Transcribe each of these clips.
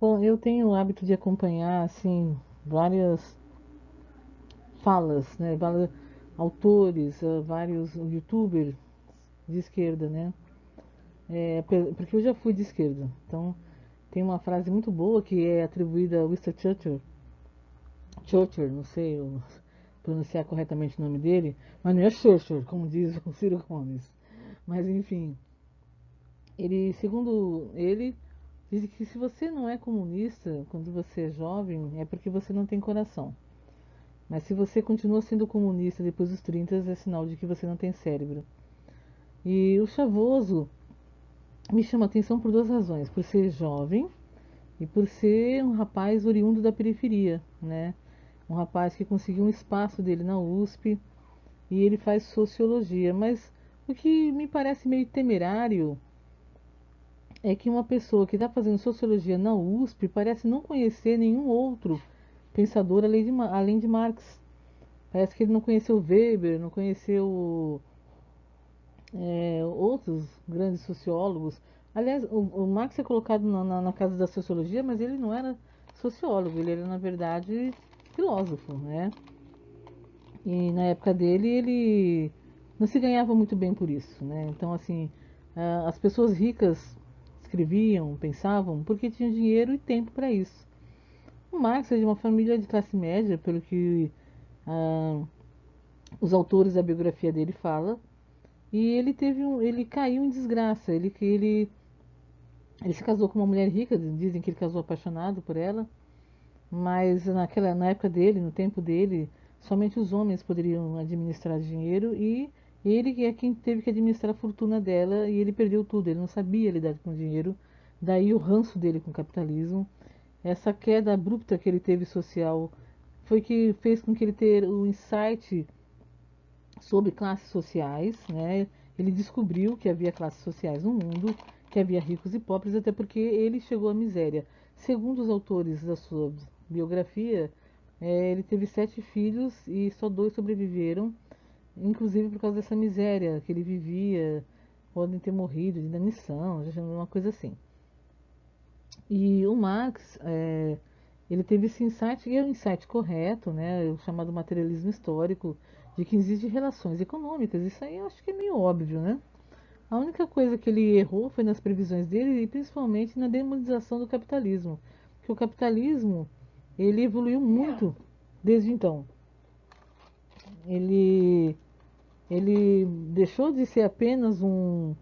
Bom, eu tenho o hábito de acompanhar, assim, várias falas, né? Autores, vários YouTubers de esquerda, né? Porque eu já fui de esquerda. Então, tem uma frase muito boa que é atribuída a Winston Churchill. Churchill, não sei pronunciar corretamente o nome dele, mas não é Churchill, como diz o Ciro Gomes. Mas, enfim, segundo ele, diz que se você não é comunista quando você é jovem, é porque você não tem coração. Mas se você continua sendo comunista depois dos 30, é sinal de que você não tem cérebro. E o Chavoso me chama a atenção por duas razões: por ser jovem e por ser um rapaz oriundo da periferia, né? Um rapaz que conseguiu um espaço dele na USP e ele faz sociologia. Mas o que me parece meio temerário é que uma pessoa que está fazendo sociologia na USP parece não conhecer nenhum outro pensador além de Marx. Parece que ele não conheceu Weber, não conheceu outros grandes sociólogos. Aliás, o Marx é colocado na casa da sociologia, mas ele não era sociólogo, ele era, na verdade, filósofo, né? E na época dele, ele não se ganhava muito bem por isso, né? Então, assim, as pessoas ricas escreviam, pensavam, porque tinham dinheiro e tempo para isso. O Marx é de uma família de classe média, pelo que ah, os autores da biografia dele falam. E ele caiu em desgraça. Ele se casou com uma mulher rica, dizem que ele casou apaixonado por ela, mas na época dele, no tempo dele, somente os homens poderiam administrar dinheiro e ele é quem teve que administrar a fortuna dela e ele perdeu tudo. Ele não sabia lidar com dinheiro, daí o ranço dele com o capitalismo. Essa queda abrupta que ele teve social foi que fez com que ele ter o insight sobre classes sociais, né? Ele descobriu que havia classes sociais no mundo, que havia ricos e pobres, até porque ele chegou à miséria. Segundo os autores da sua biografia, ele teve 7 filhos e só 2 sobreviveram, inclusive por causa dessa miséria que ele vivia, podem ter morrido de inanição, uma coisa assim. E o Marx, ele teve esse insight, e é um insight correto, né, o chamado materialismo histórico, de que existem relações econômicas. Isso aí eu acho que é meio óbvio, né? A única coisa que ele errou foi nas previsões dele e principalmente na demonização do capitalismo. Porque o capitalismo, ele evoluiu muito desde então. Ele, ele deixou de ser apenas um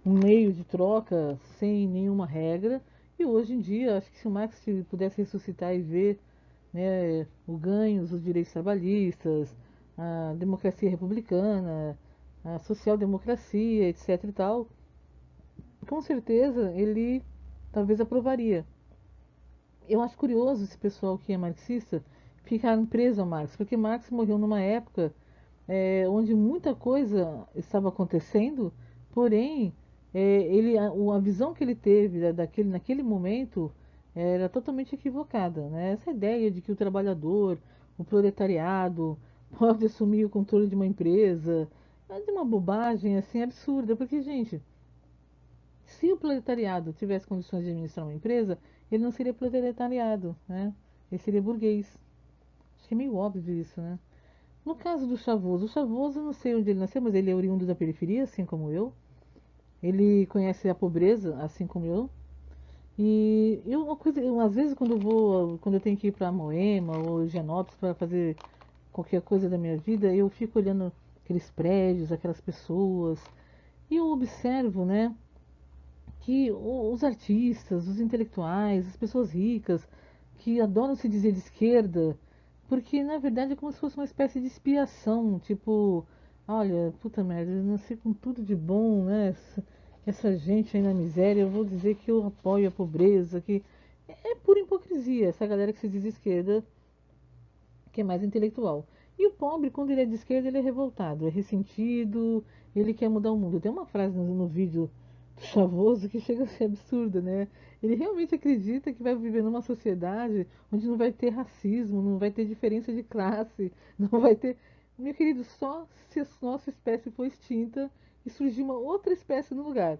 meio de troca sem nenhuma regra. E hoje em dia, acho que se o Marx pudesse ressuscitar e ver, né, os ganhos, os direitos trabalhistas, a democracia republicana, a social-democracia, etc e tal, com certeza ele talvez aprovaria. Eu acho curioso esse pessoal que é marxista ficar preso a Marx, porque Marx morreu numa época onde muita coisa estava acontecendo, porém, a visão que ele teve naquele momento era totalmente equivocada, né? Essa ideia de que o trabalhador, o proletariado, pode assumir o controle de uma empresa é de uma bobagem assim absurda, porque, gente, se o proletariado tivesse condições de administrar uma empresa, ele não seria proletariado, né? Ele seria burguês. Acho que é meio óbvio isso, né? No caso do Chavoso, o Chavoso eu não sei onde ele nasceu, mas ele é oriundo da periferia, assim como eu. Ele conhece a pobreza, assim como eu. E uma coisa, às vezes quando eu tenho que ir para Moema ou Higienópolis para fazer qualquer coisa da minha vida, eu fico olhando aqueles prédios, aquelas pessoas, e eu observo, né, que os artistas, os intelectuais, as pessoas ricas, que adoram se dizer de esquerda, porque na verdade é como se fosse uma espécie de expiação, tipo, olha, puta merda, eu nasci com tudo de bom, né? Essa gente aí na miséria, eu vou dizer que eu apoio a pobreza, que é pura hipocrisia, essa galera que se diz de esquerda, que é mais intelectual. E o pobre, quando ele é de esquerda, ele é revoltado, é ressentido, ele quer mudar o mundo. Tem uma frase no vídeo do Chavoso que chega a ser absurda, né? Ele realmente acredita que vai viver numa sociedade onde não vai ter racismo, não vai ter diferença de classe, não vai ter. Meu querido, só se a nossa espécie for extinta e surgir uma outra espécie no lugar,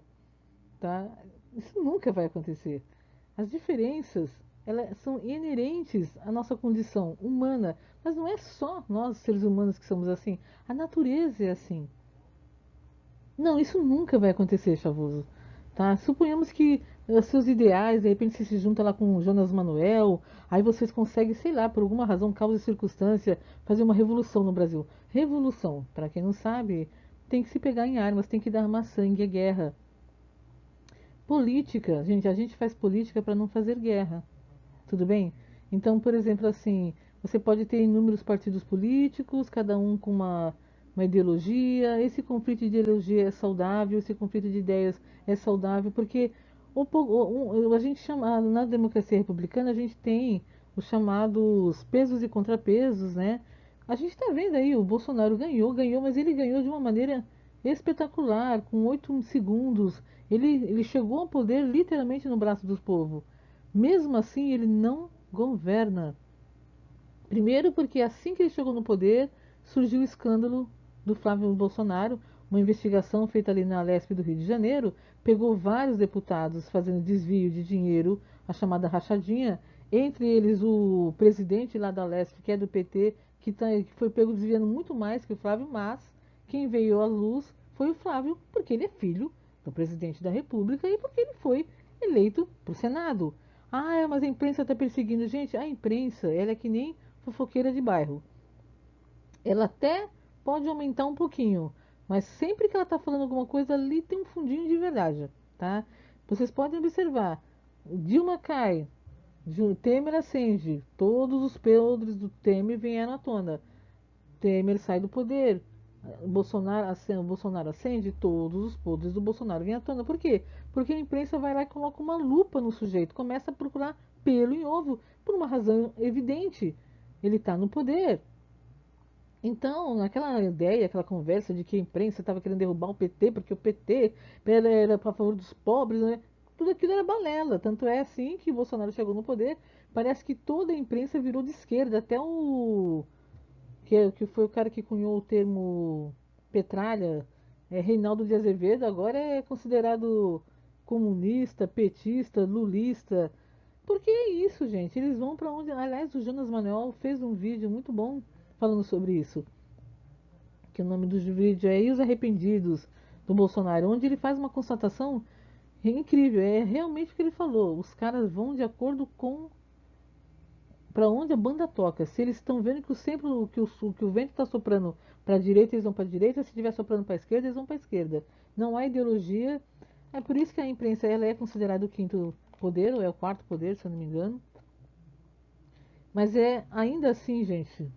tá? Isso nunca vai acontecer. As diferenças, elas são inerentes à nossa condição humana, mas não é só nós, seres humanos, que somos assim. A natureza é assim. Não, isso nunca vai acontecer, Chavoso. Tá? Suponhamos que seus ideais, de repente você se junta lá com o Jonas Manuel, aí vocês conseguem, sei lá, por alguma razão, causa e circunstância, fazer uma revolução no Brasil. Revolução, para quem não sabe, tem que se pegar em armas, tem que dar armar sangue, é guerra. Política, gente, a gente faz política para não fazer guerra, tudo bem? Então, por exemplo, assim, você pode ter inúmeros partidos políticos, cada um com uma ideologia. Esse conflito de ideologia é saudável, esse conflito de ideias é saudável, porque a gente chama, na democracia republicana, a gente tem os chamados pesos e contrapesos, né? A gente está vendo aí, o Bolsonaro ganhou, mas ele ganhou de uma maneira espetacular, com 8 segundos. Ele chegou ao poder literalmente no braço do povo. Mesmo assim, ele não governa. Primeiro, porque assim que ele chegou no poder, surgiu o escândalo do Flávio Bolsonaro, uma investigação feita ali na Lesp do Rio de Janeiro, pegou vários deputados fazendo desvio de dinheiro, a chamada rachadinha, entre eles o presidente lá da Lesp, que é do PT, que foi pego desviando muito mais que o Flávio, mas quem veio à luz foi o Flávio, porque ele é filho do presidente da República e porque ele foi eleito para o Senado. Ah, mas a imprensa está perseguindo. Gente, a imprensa, ela é que nem fofoqueira de bairro. Ela até pode aumentar um pouquinho, mas sempre que ela está falando alguma coisa, ali tem um fundinho de verdade, tá? Vocês podem observar, Dilma cai, Temer acende, todos os podres do Temer vieram à tona. Temer sai do poder, Bolsonaro acende, todos os podres do Bolsonaro vêm à tona. Por quê? Porque a imprensa vai lá e coloca uma lupa no sujeito, começa a procurar pelo em ovo, por uma razão evidente. Ele está no poder. Então, aquela ideia, aquela conversa de que a imprensa estava querendo derrubar o PT, porque o PT era a favor dos pobres, né? Tudo aquilo era balela. Tanto é assim que o Bolsonaro chegou no poder, parece que toda a imprensa virou de esquerda, até que foi o cara que cunhou o termo petralha, Reinaldo de Azevedo, agora é considerado comunista, petista, lulista. Porque é isso, gente. Eles vão para onde. Aliás, o Jonas Manuel fez um vídeo muito bom falando sobre isso. Que o nome do vídeo é E os Arrependidos do Bolsonaro, onde ele faz uma constatação incrível. É realmente o que ele falou. Os caras vão de acordo com para onde a banda toca. Se eles estão vendo que o vento está soprando para a direita, eles vão para a direita. Se estiver soprando para a esquerda, eles vão para a esquerda. Não há ideologia. É por isso que a imprensa ela é considerada o quinto poder, ou é o quarto poder, se eu não me engano. Mas é ainda assim, gente,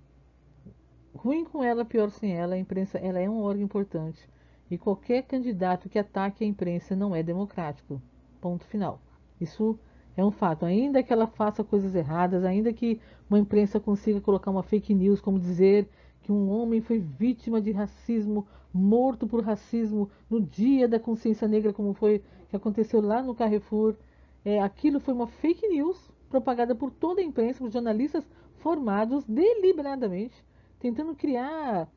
ruim com ela, pior sem ela. A imprensa ela é um órgão importante. E qualquer candidato que ataque a imprensa não é democrático. Ponto final. Isso é um fato. Ainda que ela faça coisas erradas, ainda que uma imprensa consiga colocar uma fake news, como dizer que um homem foi vítima de racismo, morto por racismo, no dia da consciência negra, como foi que aconteceu lá no Carrefour. Aquilo foi uma fake news propagada por toda a imprensa, por jornalistas formados deliberadamente tentando criar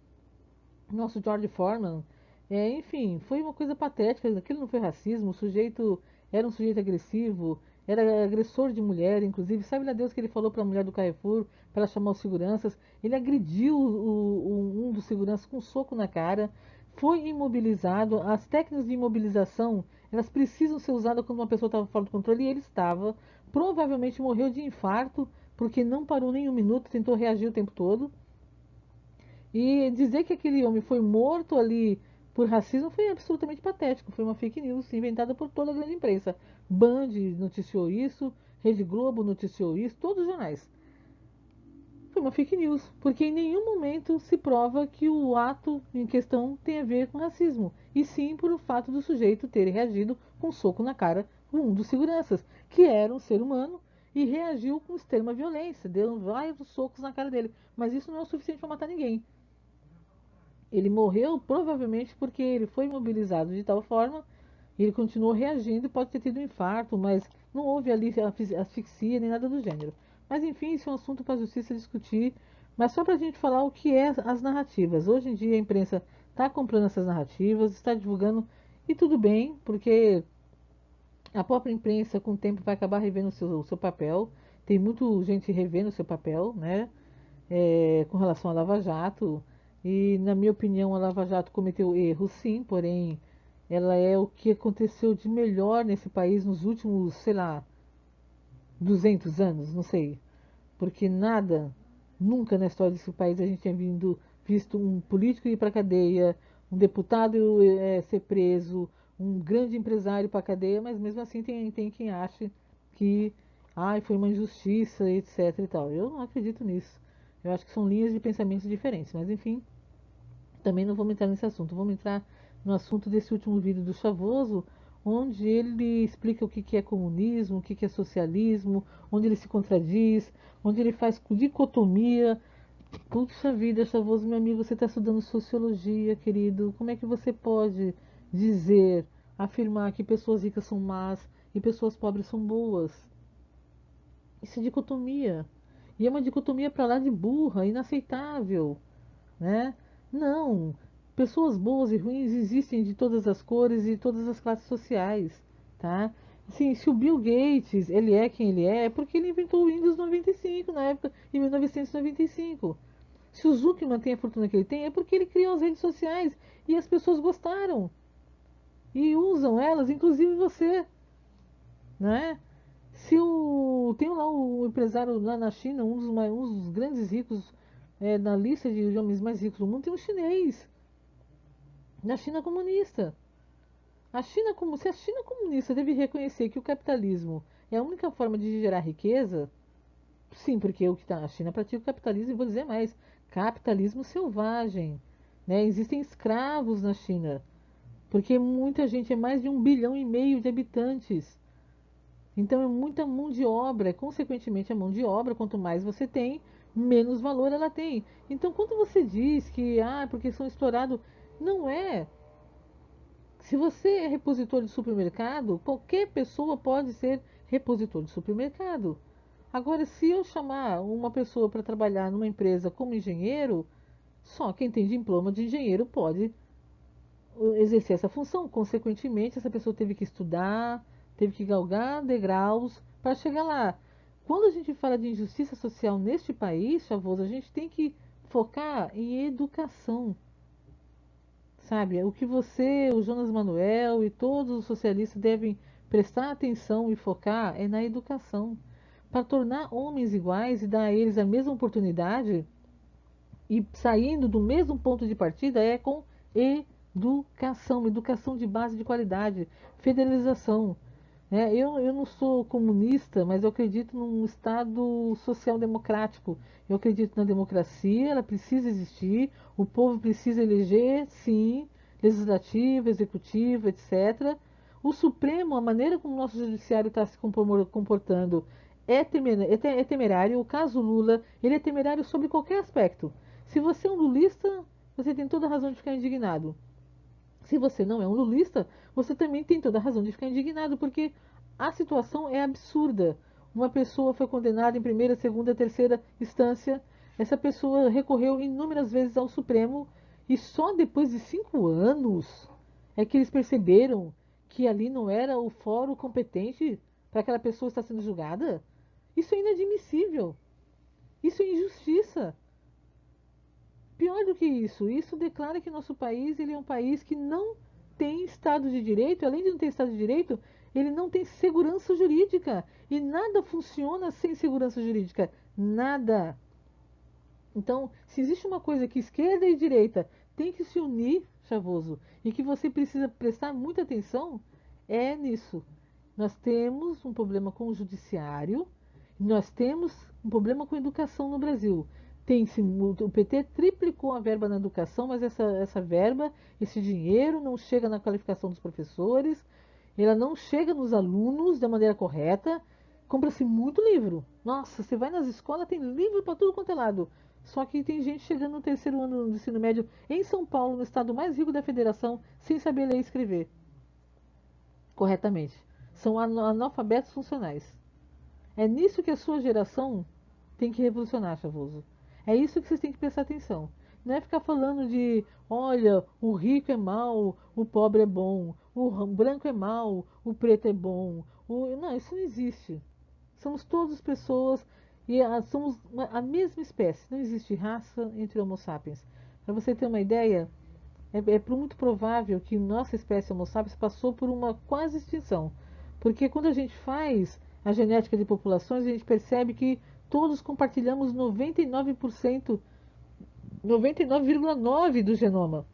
nosso George Foreman. Enfim, foi uma coisa patética. Aquilo não foi racismo. O sujeito era um sujeito agressivo, era agressor de mulher, inclusive. Sabe lá Deus que ele falou para a mulher do Carrefour para ela chamar os seguranças? Ele agrediu um dos seguranças com um soco na cara. Foi imobilizado. As técnicas de imobilização elas precisam ser usadas quando uma pessoa estava fora do controle e ele estava. Provavelmente morreu de infarto porque não parou nem um minuto, tentou reagir o tempo todo. E dizer que aquele homem foi morto ali por racismo foi absolutamente patético. Foi uma fake news inventada por toda a grande imprensa. Band noticiou isso, Rede Globo noticiou isso, todos os jornais. Foi uma fake news, porque em nenhum momento se prova que o ato em questão tem a ver com racismo, e sim por o fato do sujeito ter reagido com um soco na cara com um dos seguranças, que era um ser humano, e reagiu com extrema violência, deu vários socos na cara dele. Mas isso não é o suficiente para matar ninguém. Ele morreu provavelmente porque ele foi imobilizado de tal forma, ele continuou reagindo, pode ter tido um infarto, mas não houve ali asfixia nem nada do gênero. Mas enfim, isso é um assunto para a justiça discutir. Mas só para a gente falar o que é as narrativas. Hoje em dia a imprensa está comprando essas narrativas, está divulgando, e tudo bem, porque A própria imprensa, com o tempo, vai acabar revendo o seu papel. Tem muita gente revendo o seu papel, né? Com relação à Lava Jato. E, na minha opinião, a Lava Jato cometeu erros, sim, porém, ela é o que aconteceu de melhor nesse país nos últimos, sei lá, 200 anos, não sei. Porque nada, nunca na história desse país a gente tinha visto um político ir para a cadeia, um deputado ser preso, um grande empresário para a cadeia, mas mesmo assim tem quem ache que foi uma injustiça, etc e tal. Eu não acredito nisso. Eu acho que são linhas de pensamentos diferentes, mas enfim, também não vamos entrar nesse assunto. Vamos entrar no assunto desse último vídeo do Chavoso, onde ele explica o que é comunismo, o que é socialismo, onde ele se contradiz, onde ele faz dicotomia. Puxa vida, Chavoso, meu amigo, você está estudando sociologia, querido. Como é que você pode dizer, afirmar que pessoas ricas são más e pessoas pobres são boas? Isso é dicotomia. E é uma dicotomia para lá de burra, inaceitável, né? Não, pessoas boas e ruins existem de todas as cores e todas as classes sociais, tá? Assim, se o Bill Gates, ele é quem ele é porque ele inventou o Windows 95 na época, em 1995. Se o Zuckerman tem a fortuna que ele tem, é porque ele criou as redes sociais e as pessoas gostaram e usam elas, inclusive você, né? Se o tem lá o empresário lá na China, um dos grandes ricos na lista de homens mais ricos do mundo, tem um chinês na China comunista. Se a China comunista deve reconhecer que o capitalismo é a única forma de gerar riqueza, sim, porque a China pratica o capitalismo, e vou dizer mais, capitalismo selvagem. Né? Existem escravos na China, porque muita gente, é mais de 1,5 bilhão de habitantes. Então é muita mão de obra, consequentemente a mão de obra, quanto mais você tem, menos valor ela tem. Então quando você diz que, porque são estourados, não é. Se você é repositor de supermercado, qualquer pessoa pode ser repositor de supermercado. Agora, se eu chamar uma pessoa para trabalhar numa empresa como engenheiro, só quem tem diploma de engenheiro pode exercer essa função. Consequentemente, essa pessoa teve que estudar, teve que galgar degraus para chegar lá. Quando a gente fala de injustiça social neste país, Chavoso, a gente tem que focar em educação. Sabe, o que você, o Jonas Manuel e todos os socialistas devem prestar atenção e focar é na educação, para tornar homens iguais e dar a eles a mesma oportunidade e saindo do mesmo ponto de partida é com educação, educação de base de qualidade, federalização. Né? Eu não sou comunista, mas eu acredito num Estado social-democrático. Eu acredito na democracia, ela precisa existir, o povo precisa eleger, sim, legislativo, executivo, etc. O Supremo, a maneira como o nosso judiciário está se comportando é temerário. O caso Lula, ele é temerário sobre qualquer aspecto. Se você é um lulista, você tem toda a razão de ficar indignado. Se você não é um lulista, você também tem toda a razão de ficar indignado, porque a situação é absurda. Uma pessoa foi condenada em primeira, segunda, terceira instância. Essa pessoa recorreu inúmeras vezes ao Supremo e só depois de 5 anos é que eles perceberam que ali não era o fórum competente para aquela pessoa estar sendo julgada. Isso é inadmissível. Isso é injustiça. Pior do que isso declara que nosso país ele é um país que não tem Estado de Direito, além de não ter Estado de Direito, ele não tem segurança jurídica. E nada funciona sem segurança jurídica. Nada. Então, se existe uma coisa que esquerda e direita têm que se unir, Chavoso, e que você precisa prestar muita atenção, é nisso. Nós temos um problema com o judiciário, nós temos um problema com a educação no Brasil. O PT triplicou a verba na educação, mas essa verba, esse dinheiro não chega na qualificação dos professores, ela não chega nos alunos da maneira correta. Compra-se muito livro. Nossa, você vai nas escolas, tem livro para tudo quanto é lado. Só que tem gente chegando no terceiro ano do ensino médio em São Paulo, no estado mais rico da federação, sem saber ler e escrever corretamente. São analfabetos funcionais. É nisso que a sua geração tem que revolucionar, Chavoso. É isso que vocês têm que prestar atenção. Não é ficar falando de, olha, o rico é mau, o pobre é bom, o branco é mau, o preto é bom. Não, isso não existe. Somos todas pessoas e somos a mesma espécie. Não existe raça entre Homo sapiens. Para você ter uma ideia, muito provável que nossa espécie Homo sapiens passou por uma quase extinção. Porque quando a gente faz a genética de populações, a gente percebe que todos compartilhamos 99%, 99,9% do genoma.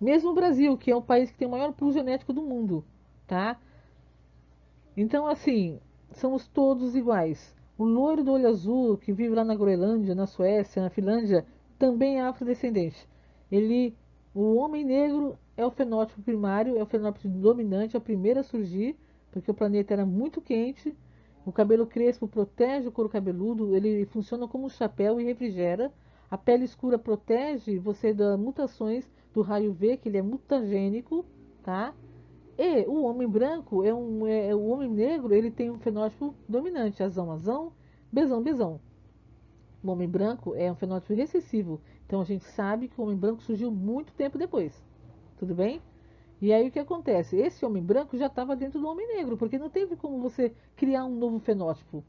Mesmo o Brasil, que é o país que tem o maior pool genético do mundo, tá? Então, assim, somos todos iguais. O loiro do olho azul, que vive lá na Groenlândia, na Suécia, na Finlândia, também é afrodescendente. Ele, o homem negro é o fenótipo primário, é o fenótipo dominante, é o primeiro a surgir, porque o planeta era muito quente. O cabelo crespo protege o couro cabeludo, ele funciona como um chapéu e refrigera. A pele escura protege você das mutações do raio V, que ele é mutagênico, tá? E o homem branco o homem negro, ele tem um fenótipo dominante, azão, azão, bezão, bezão. O homem branco é um fenótipo recessivo, então a gente sabe que o homem branco surgiu muito tempo depois. Tudo bem? E aí o que acontece? Esse homem branco já estava dentro do homem negro, porque não teve como você criar um novo fenótipo.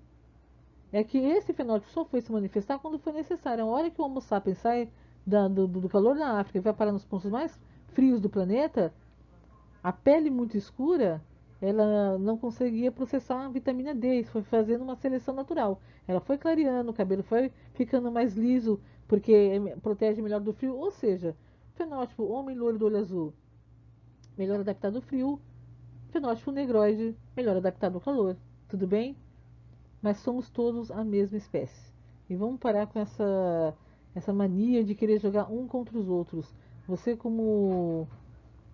É que esse fenótipo só foi se manifestar quando foi necessário. A hora que o Homo sapiens sai do calor da África e vai parar nos pontos mais frios do planeta, a pele muito escura, ela não conseguia processar a vitamina D, isso foi fazendo uma seleção natural. Ela foi clareando, o cabelo foi ficando mais liso, porque protege melhor do frio. Ou seja, fenótipo homem loiro do olho azul, melhor adaptado ao frio, fenótipo negroide, melhor adaptado ao calor. Tudo bem? Mas somos todos a mesma espécie. E vamos parar com essa mania de querer jogar um contra os outros. Você, como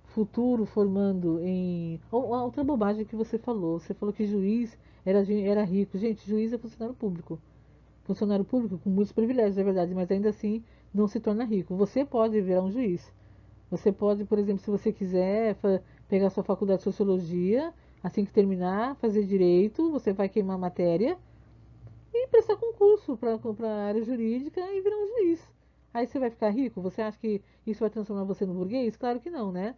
futuro formando em. Outra bobagem que você falou. Você falou que juiz era rico. Gente, juiz é funcionário público. Funcionário público com muitos privilégios, é verdade, mas ainda assim não se torna rico. Você pode virar um juiz. Você pode, por exemplo, se você quiser pegar sua faculdade de sociologia, assim que terminar, fazer direito, você vai queimar matéria e prestar concurso para a área jurídica e virar um juiz. Aí você vai ficar rico? Você acha que isso vai transformar você no burguês? Claro que não, né?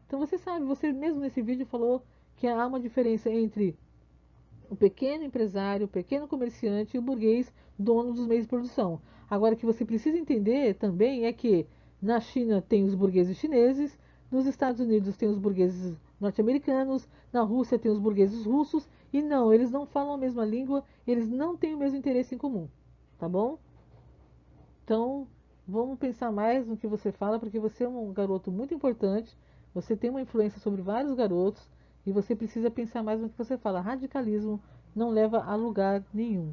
Então você sabe, você mesmo nesse vídeo falou que há uma diferença entre o pequeno empresário, o pequeno comerciante e o burguês, dono dos meios de produção. Agora, o que você precisa entender também é que na China tem os burgueses chineses, nos Estados Unidos tem os burgueses norte-americanos, na Rússia tem os burgueses russos, e não, eles não falam a mesma língua, eles não têm o mesmo interesse em comum, tá bom? Então, vamos pensar mais no que você fala, porque você é um garoto muito importante, você tem uma influência sobre vários garotos e você precisa pensar mais no que você fala. Radicalismo não leva a lugar nenhum.